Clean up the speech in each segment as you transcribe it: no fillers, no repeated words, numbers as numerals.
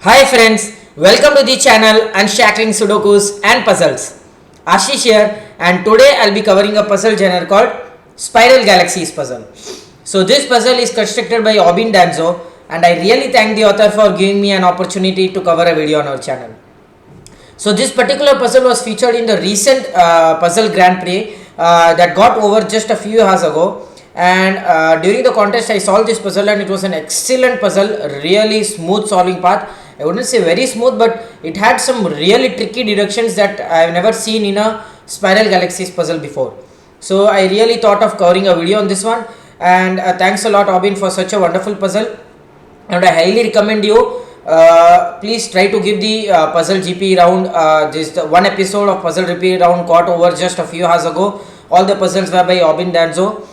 Hi friends, welcome to the channel Unshackling Sudokus and Puzzles. Ashish here, and today I'll be covering a puzzle genre called Spiral Galaxies puzzle. So this puzzle is constructed by Obin Danzo, and I really thank the author for giving me an opportunity to cover a video on our channel. So this particular puzzle was featured in the recent Puzzle Grand Prix that got over just a few hours ago, and during the contest I solved this puzzle and it was an excellent puzzle, really smooth solving path. I wouldn't say very smooth, but it had some really tricky deductions that I have never seen in a Spiral Galaxies puzzle before. So I really thought of covering a video on this one, and thanks a lot Obin for such a wonderful puzzle, and I highly recommend you please try to give the puzzle GP round. This one episode of puzzle GP round got over just a few hours ago. All the puzzles were by Obin Danzo.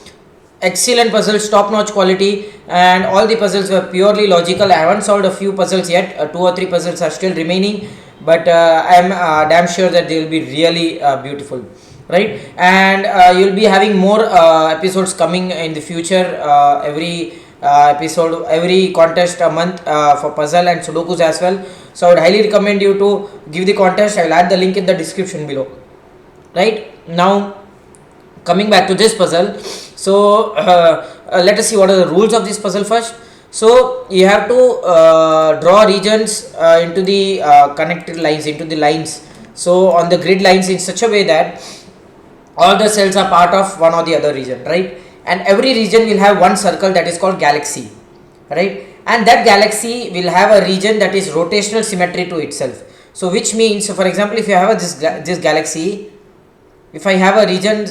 Excellent puzzles, top notch quality, and all the puzzles were purely logical. I haven't solved a few puzzles yet, 2 or 3 puzzles are still remaining, but I am damn sure that they will be really beautiful, right? And you'll be having more episodes coming in the future, every episode, every contest a month for puzzle and sudokus as well. So I would highly recommend you to give the contest. I will add the link in the description below. Right now, coming back to this puzzle, so let us see what are the rules of this puzzle first. So you have to draw regions into the connected lines, into the lines, so on the grid lines in such a way that all the cells are part of one or the other region, right? And every region will have one circle that is called galaxy, right? And that galaxy will have a region that is rotational symmetry to itself. So which means, so for example, if you have this galaxy, if I have a region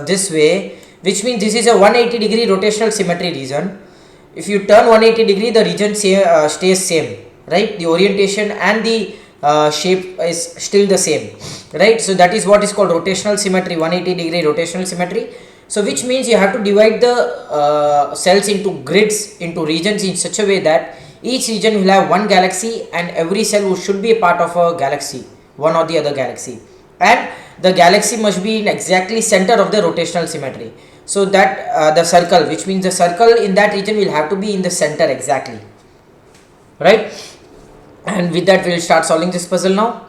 this way, which means this is a 180 degree rotational symmetry region. If you turn 180 degree, the region stays same, right? The orientation and the shape is still the same, right? So that is what is called rotational symmetry, 180 degree rotational symmetry. So which means you have to divide the cells into grids, into regions in such a way that each region will have one galaxy, and every cell should be a part of a galaxy, one or the other galaxy, and the galaxy must be in exactly center of the rotational symmetry. So that the circle, which means the circle in that region will have to be in the center exactly, right? And with that we will start solving this puzzle now.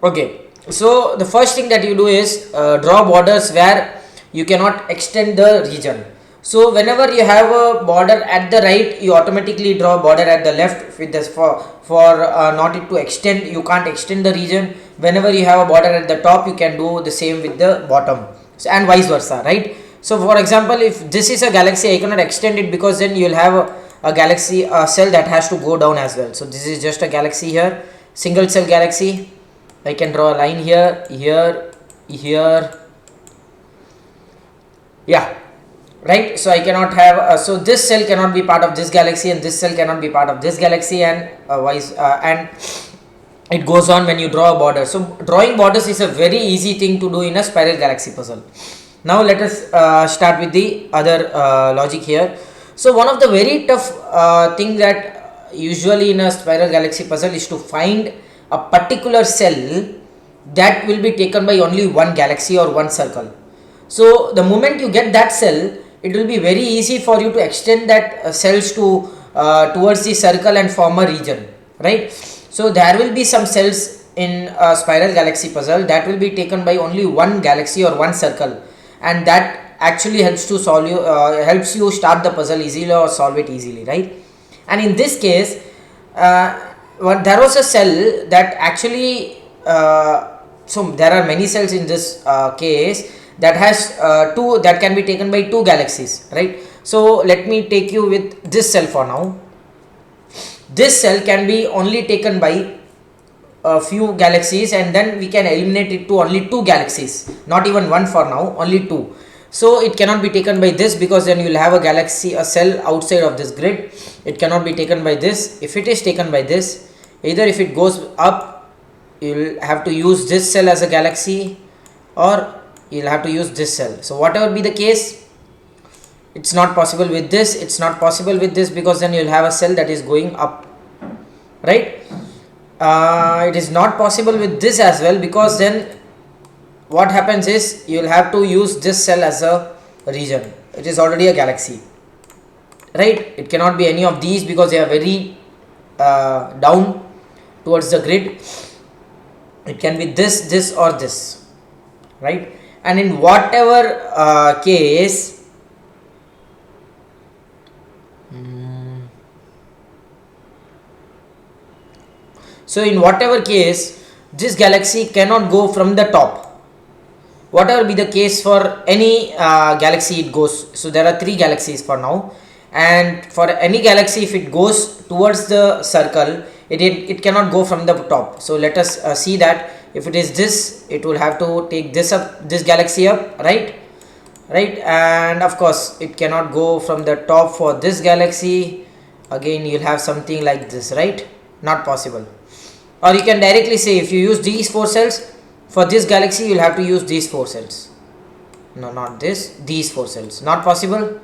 Okay, so the first thing that you do is draw borders where you cannot extend the region. So whenever you have a border at the right, you automatically draw a border at the left with this for not it to extend. You can't extend the region. Whenever you have a border at the top, you can do the same with the bottom, so, and vice versa, right? So for example, if this is a galaxy, I cannot extend it because then you will have a galaxy, a cell that has to go down as well. So this is just a galaxy here, single cell galaxy. I can draw a line here, here, yeah, right? So I cannot have so this cell cannot be part of this galaxy, and this cell cannot be part of this galaxy, and and it goes on when you draw a border. So drawing borders is a very easy thing to do in a spiral galaxy puzzle. Now let us start with the other logic here. So one of the very tough thing that usually in a spiral galaxy puzzle is to find a particular cell that will be taken by only one galaxy or one circle. So the moment you get that cell, it will be very easy for you to extend that cells to towards the circle and form a region, right? So there will be some cells in a spiral galaxy puzzle that will be taken by only one galaxy or one circle, and that actually helps to solve you helps you start the puzzle easily or solve it easily, right? And in this case, there was a cell that actually so there are many cells in this case that has two, that can be taken by two galaxies, right? So let me take you with this cell for now. This cell can be only taken by a few galaxies, and then we can eliminate it to only two galaxies, not even one for now, only two. So it cannot be taken by this because then you will have a galaxy, a cell outside of this grid. It cannot be taken by this. If it is taken by this, either if it goes up, you will have to use this cell as a galaxy, or you will have to use this cell. So whatever be the case, it's not possible with this, it's not possible with this, because then you will have a cell that is going up, right? It is not possible with this as well, because then what happens is you will have to use this cell as a region. It is already a galaxy. right? It cannot be any of these because they are very down towards the grid. It can be this or this, right? And in whatever case, so in whatever case, this galaxy cannot go from the top. Whatever be the case for any galaxy it goes. So there are 3 galaxies for now, and for any galaxy, if it goes towards the circle, it cannot go from the top. So let us see that. If it is this, it will have to take this galaxy up, right? And of course it cannot go from the top for this galaxy. Again, you'll have something like this, right? Not possible. Or you can directly say, if you use these 4 cells for this galaxy, you'll have to use these 4 cells. No, not these 4 cells. Not possible,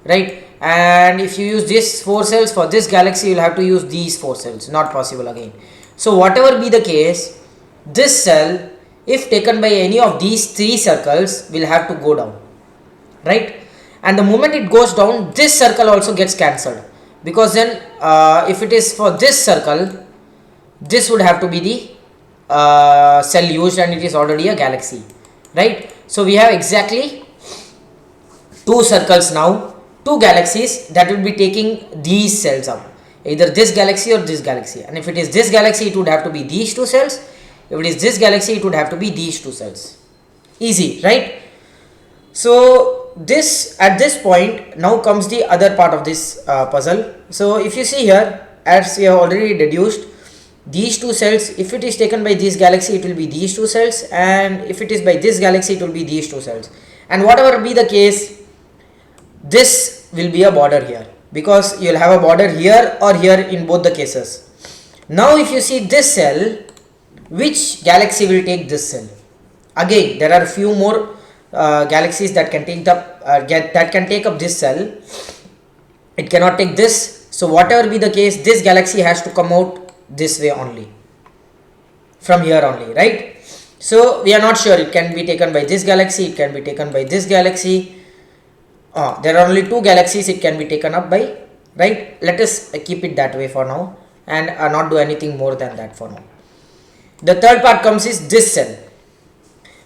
right? And if you use these 4 cells for this galaxy, you'll have to use these 4 cells. Not possible again. So whatever be the case, this cell, if taken by any of these 3 circles, will have to go down, right? And the moment it goes down, this circle also gets cancelled, because then if it is for this circle, this would have to be the cell used, and it is already a galaxy, right? So we have exactly 2 circles now, 2 galaxies that will be taking these cells up, either this galaxy or this galaxy. And if it is this galaxy, it would have to be these 2 cells. If it is this galaxy, it would have to be these 2 cells. Easy, right? So this, at this point, now comes the other part of this puzzle. So if you see here, as we have already deduced, these 2 cells, if it is taken by this galaxy, it will be these 2 cells, and if it is by this galaxy, it will be these 2 cells. And whatever be the case, this will be a border here, because you will have a border here or here in both the cases. Now if you see this cell, which galaxy will take this cell? Again, there are a few more galaxies that can take up this cell. It cannot take this. So whatever be the case, this galaxy has to come out this way only, from here only, right? So we are not sure. It can be taken by this galaxy, it can be taken by this galaxy. There are only 2 galaxies it can be taken up by, right? Let us keep it that way for now, and not do anything more than that for now. The third part comes is this cell.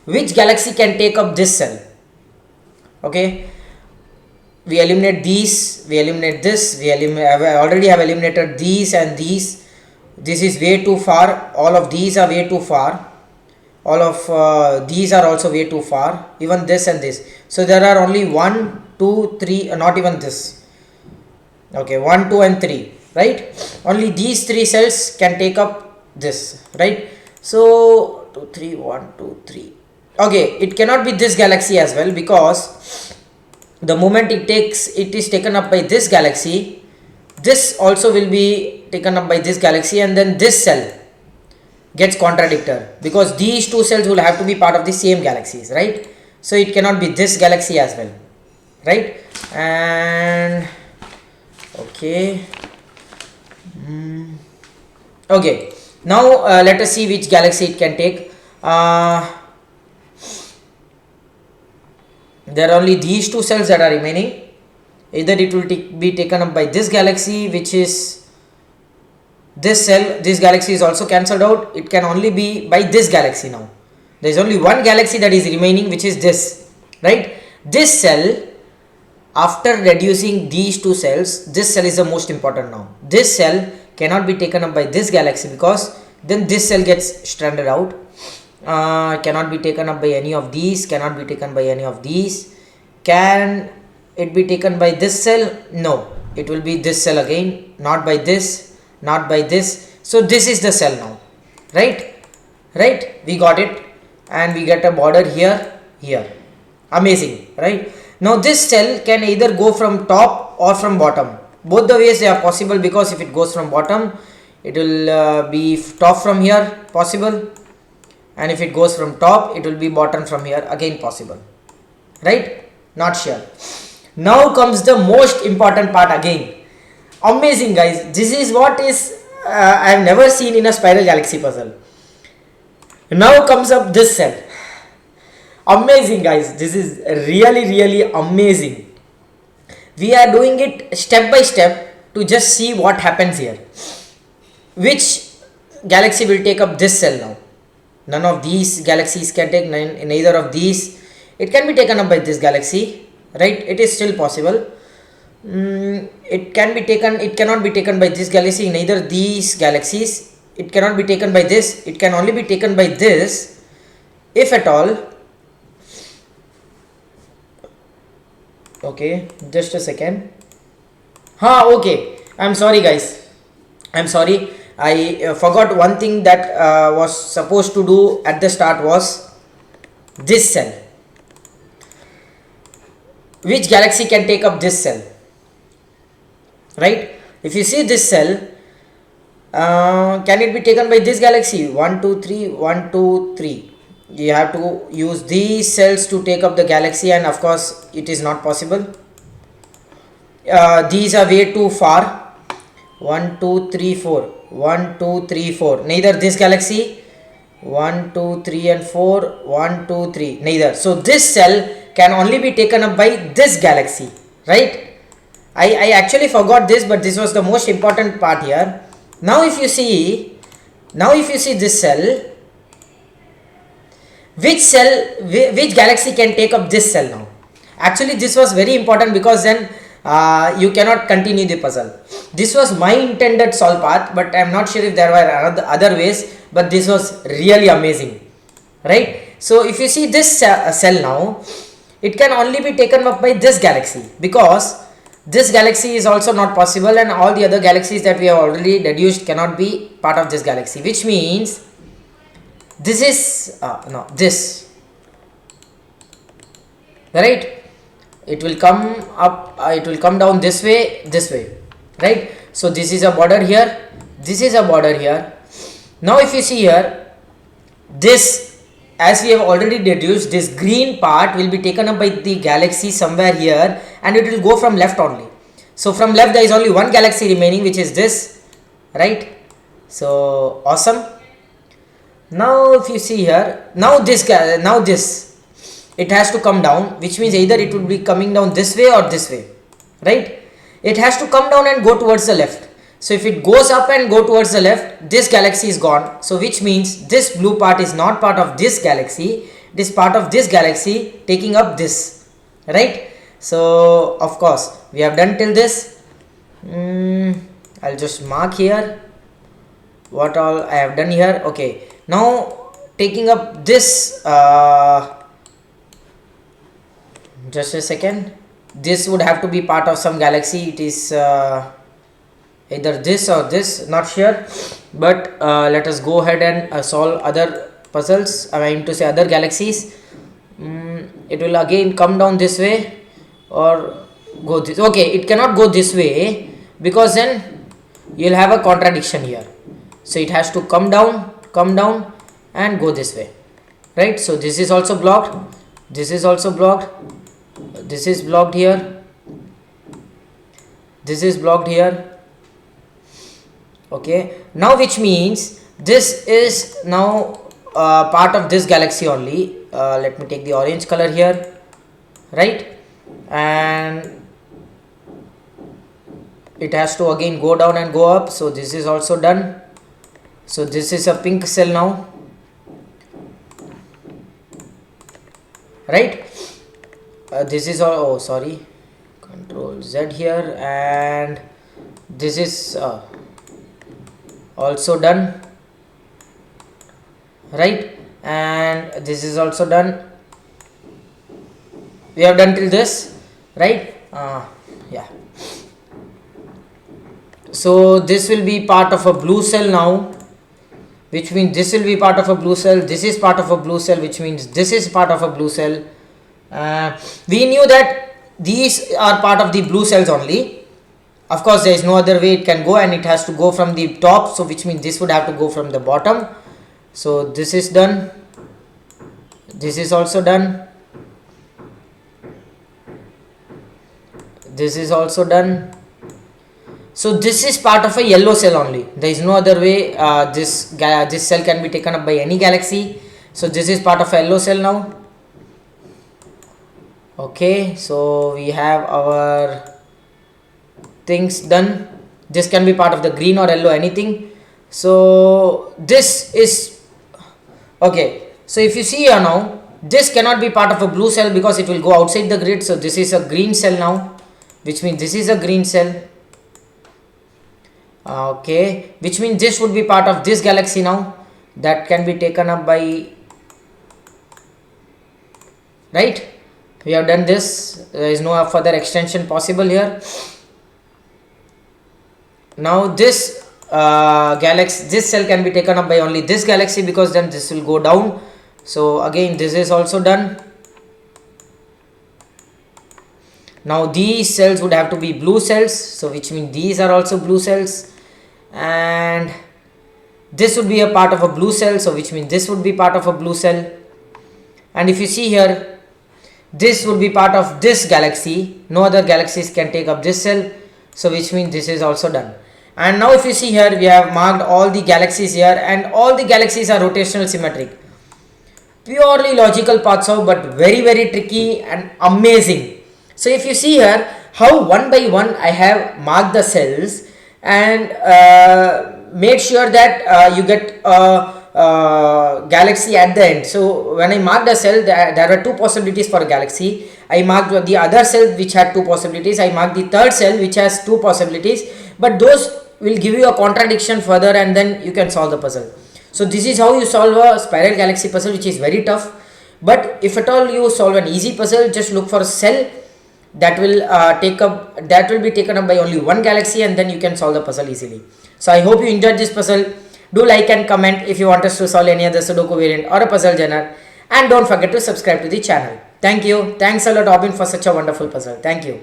Which galaxy can take up this cell? Okay, we eliminate these, we eliminate this, already have eliminated these and these. This is way too far. All of these are way too far. All of these are also way too far. Even this and this. So there are only 1, 2, 3, not even this. Okay, 1, 2 and 3, right? Only these 3 cells can take up this, right? So 2, 3, 1, 2, 3. Okay, it cannot be this galaxy as well, because the moment it is taken up by this galaxy, this also will be taken up by this galaxy, and then this cell gets contradicted, because these 2 cells will have to be part of the same galaxies, right? So it cannot be this galaxy as well, right? And okay, okay, now let us see which galaxy it can take. There are only these 2 cells that are remaining. Either it will be taken up by this galaxy, which is this cell. This galaxy is also cancelled out. It can only be by this galaxy now. There is only one galaxy that is remaining, which is this, right? This cell, after reducing these 2 cells, this cell is the most important now. This cell cannot be taken up by this galaxy, because then this cell gets stranded out. Cannot be taken up by any of these, cannot be taken by any of these. Can it be taken by this cell? No, it will be this cell again, not by this, not by this. So this is the cell now, right? We got it, and we get a border here. Amazing, right? Now this cell can either go from top or from bottom. Both the ways they are possible, because if it goes from bottom, it will be top from here, possible, and if it goes from top, it will be bottom from here, again possible, right? Not sure. Now comes the most important part again. Amazing, guys. This is what is I have never seen in a spiral galaxy puzzle. Now comes up this cell. Amazing, guys. This is really amazing. We are doing it step by step to just see what happens here. Which galaxy will take up this cell now? None of these galaxies can take, neither of these. It can be taken up by this galaxy, right? It is still possible. It can be taken, it cannot be taken by this galaxy, neither these galaxies. It cannot be taken by this, it can only be taken by this, if at all. Okay, just a second. Okay, I'm sorry guys, I'm sorry, I forgot one thing that was supposed to do at the start was this cell. Which galaxy can take up this cell, right? If you see this cell, can it be taken by this galaxy? 1 2 3 1 2 3. You have to use these cells to take up the galaxy, and of course it is not possible. These are way too far. 1 2 3 4 1 2 3 4, neither this galaxy. 1 2 3 and 4 1 2 3, neither. So this cell can only be taken up by this galaxy, right? I actually forgot this, but this was the most important part here. Now if you see this cell, which galaxy can take up this cell now? Actually this was very important, because then you cannot continue the puzzle. This was my intended solve path, but I am not sure if there were other ways, but this was really amazing, right? So if you see this cell now, it can only be taken up by this galaxy, because this galaxy is also not possible, and all the other galaxies that we have already deduced cannot be part of this galaxy, which means this is this, right? It will come up, it will come down this way, right? So this is a border here, this is a border here. Now if you see here, this, as we have already deduced, this green part will be taken up by the galaxy somewhere here, and it will go from left only. So from left there is only one galaxy remaining, which is this, right? So awesome. Now if you see here, now this, it has to come down, which means either it would be coming down this way or this way, right? It has to come down and go towards the left. So if it goes up and go towards the left, this galaxy is gone. So which means this blue part is not part of this galaxy, it is part of this galaxy taking up this, right? So of course we have done till this. I'll just mark here what all I have done here. Okay, now taking up this, just a second, this would have to be part of some galaxy. It is either this or this, not sure, but let us go ahead and solve other puzzles, I mean to say other galaxies. It will again come down this way or go this. Okay, it cannot go this way, because then you will have a contradiction here. So it has to come down and go this way, right? So this is also blocked, this is also blocked, this is blocked here, this is blocked here. Okay, now which means this is now part of this galaxy only. Let me take the orange color here, right? And it has to again go down and go up. So this is also done. So this is a pink cell now, right? This is all, oh sorry, Control Z here, and this is also done, right? And this is also done. We have done till this, right? Yeah. So this will be part of a blue cell now, which means this will be part of a blue cell. This is part of a blue cell, which means this is part of a blue cell. We knew that these are part of the blue cells only. Of course there is no other way it can go, and it has to go from the top, so which means this would have to go from the bottom. So this is done, this is also done, this is also done. So this is part of a yellow cell only. There is no other way this cell can be taken up by any galaxy. So this is part of a yellow cell now. Okay, so we have our things done. This can be part of the green or yellow, anything. So this is okay. So if you see here now, this cannot be part of a blue cell because it will go outside the grid. So this is a green cell now, which means this is a green cell. Okay, which means this would be part of this galaxy now. That can be taken up by, right? We have done this. There is no further extension possible here. Now this this cell can be taken up by only this galaxy, because then this will go down. So again this is also done. Now these cells would have to be blue cells, so which means these are also blue cells, and this would be a part of a blue cell, so which means this would be part of a blue cell. And if you see here, this would be part of this galaxy. No other galaxies can take up this cell, so which means this is also done. And now if you see here, we have marked all the galaxies here, and all the galaxies are rotational symmetric. Purely logical paths out, but very tricky and amazing. So if you see here how one by one I have marked the cells and made sure that you get a galaxy at the end. So when I marked a cell, there were two possibilities for a galaxy. I marked the other cell which had two possibilities. I marked the third cell which has two possibilities, but those will give you a contradiction further, and then you can solve the puzzle. So this is how you solve a spiral galaxy puzzle, which is very tough. But if at all you solve an easy puzzle, just look for a cell that will be taken up by only one galaxy, and then you can solve the puzzle easily. So I hope you enjoyed this puzzle. Do like and comment if you want us to solve any other Sudoku variant or a puzzle genre, and don't forget to subscribe to the channel. Thank you. Thanks a lot, Robin, for such a wonderful puzzle. Thank you.